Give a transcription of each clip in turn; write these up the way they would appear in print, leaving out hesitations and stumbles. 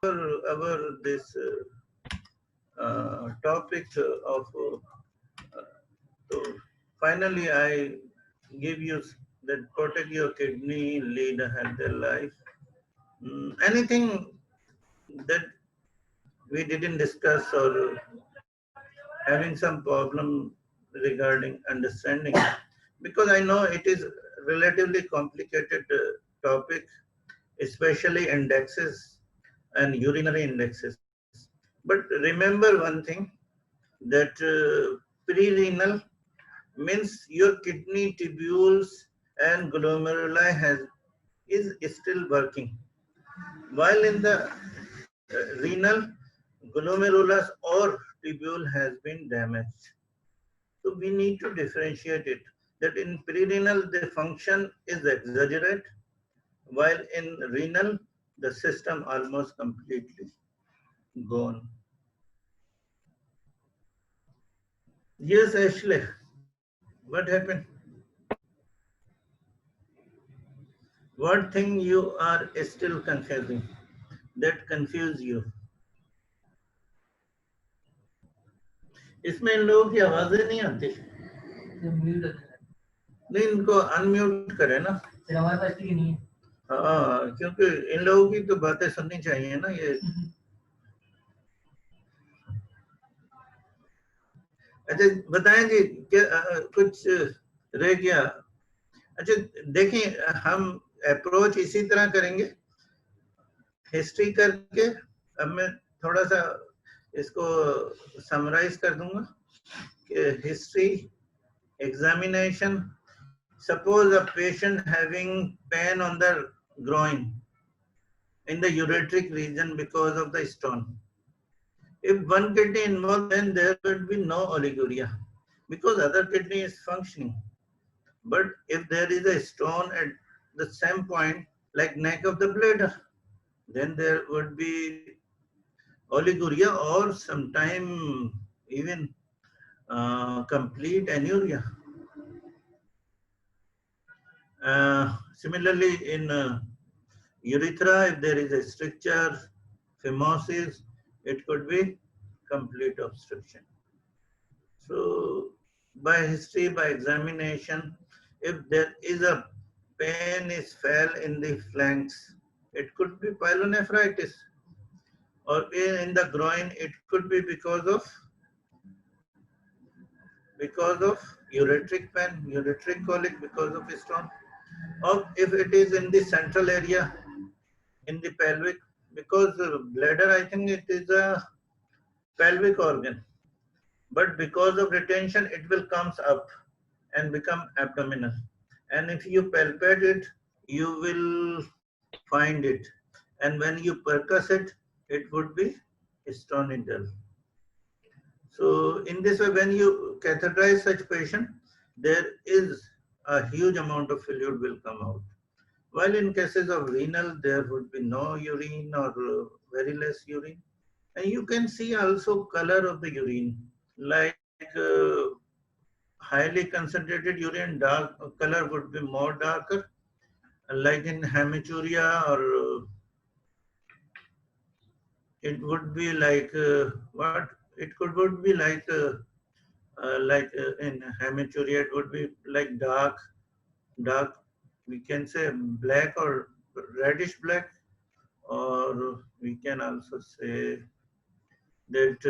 our this topic of so finally I give you that protect your kidney, lead a healthy life. Anything that we didn't discuss or having some problem regarding understanding, because I know it is relatively complicated topic, especially indexes and urinary indexes. But remember one thing, that pre-renal means your kidney tubules and glomeruli is still working, while in the renal, glomerulus or tubule has been damaged. So we need to differentiate it, that in pre-renal the function is exaggerate, while in renal the system almost completely gone. Yes, Ashley, what happened? What thing you are still confusing, that confuse you? इसमें इन लोगों की आवाजें नहीं आती, नहीं इनको unmute करें ना, फिर हमारे पास ठीक नहीं है। हाँ, क्योंकि इन लोगों की तो बातें सुननी चाहिए ना ये। अच्छा बताएं जी, क्या कुछ रह गया? अच्छा देखें, हम अप्रोच इसी तरह करेंगे, हिस्ट्री करके। अब मैं थोड़ा सा इसको समराइज कर दूंगा कि history, examination, suppose a patient having pain on the groin in the ureteric region because of the stone. If one kidney involved, then there would be no oliguria because other kidney is functioning. But if there is a stone at the same point, like neck of the bladder, then there would be oliguria or sometime even complete anuria. Similarly, in urethra, if there is a stricture, phimosis, it could be complete obstruction. So, by history, by examination, if there is a pain is fell in the flanks, it could be pyelonephritis, or in the groin, it could be because of ureteric pain, ureteric colic because of stone, or if it is in the central area, in the pelvic, because bladder, I think it is a pelvic organ, but because of retention, it will comes up and become abdominal. And if you palpate it, you will find it. And when you percuss it, it would be stenoidal. So in this way, when you catheterize such patient, there is a huge amount of fluid will come out. While in cases of renal, there would be no urine or very less urine. And you can see also color of the urine, like highly concentrated urine, dark color would be more darker, like in hematuria, or it would be like what? It would be like in hematuria, it would be like dark. We can say black or reddish black, or we can also say that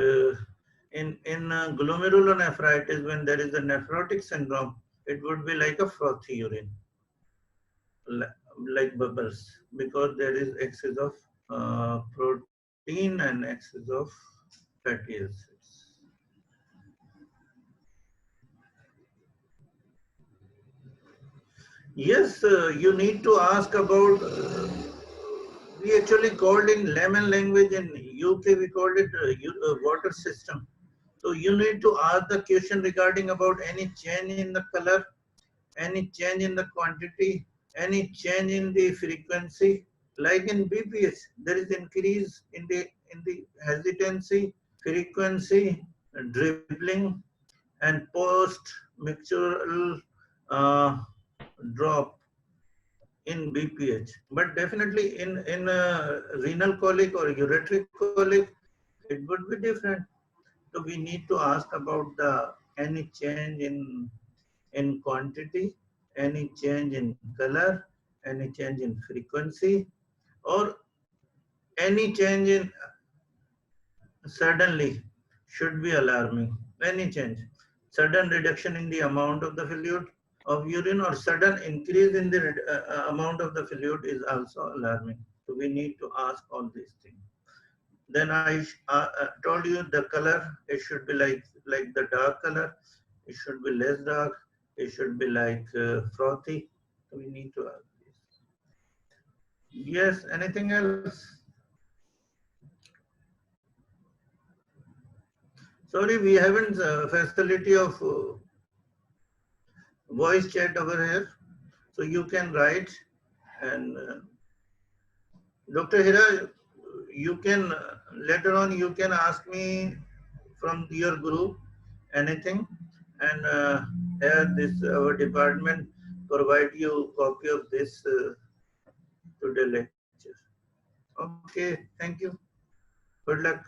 in glomerulonephritis, when there is a nephrotic syndrome, it would be like a frothy urine, like bubbles, because there is excess of protein and excess of fatty acids. Yes, you need to ask about. We actually called in layman language in UK. We called it water system. So you need to ask the question regarding about any change in the color, any change in the quantity, any change in the frequency. Like in BPH, there is increase in the hesitancy, frequency, dribbling, and post mictural uh, drop. in BPH, but definitely in renal colic or ureteric colic, it would be different. So we need to ask about the any change in quantity, any change in color, any change in frequency, or any change in suddenly should be alarming. Any change, sudden reduction in the amount of the fluid of urine or sudden increase in the amount of the fluid is also alarming. So we need to ask all these things. Then I told you the color, it should be like the dark color, it should be less dark, it should be like frothy. So we need to ask this. Yes, anything else? Sorry, we haven't facility of voice chat over here. So you can write and Dr. Hira, you can later on you can ask me from your group anything, and here this our department provide you copy of this today lecture. Okay, thank you. Good luck.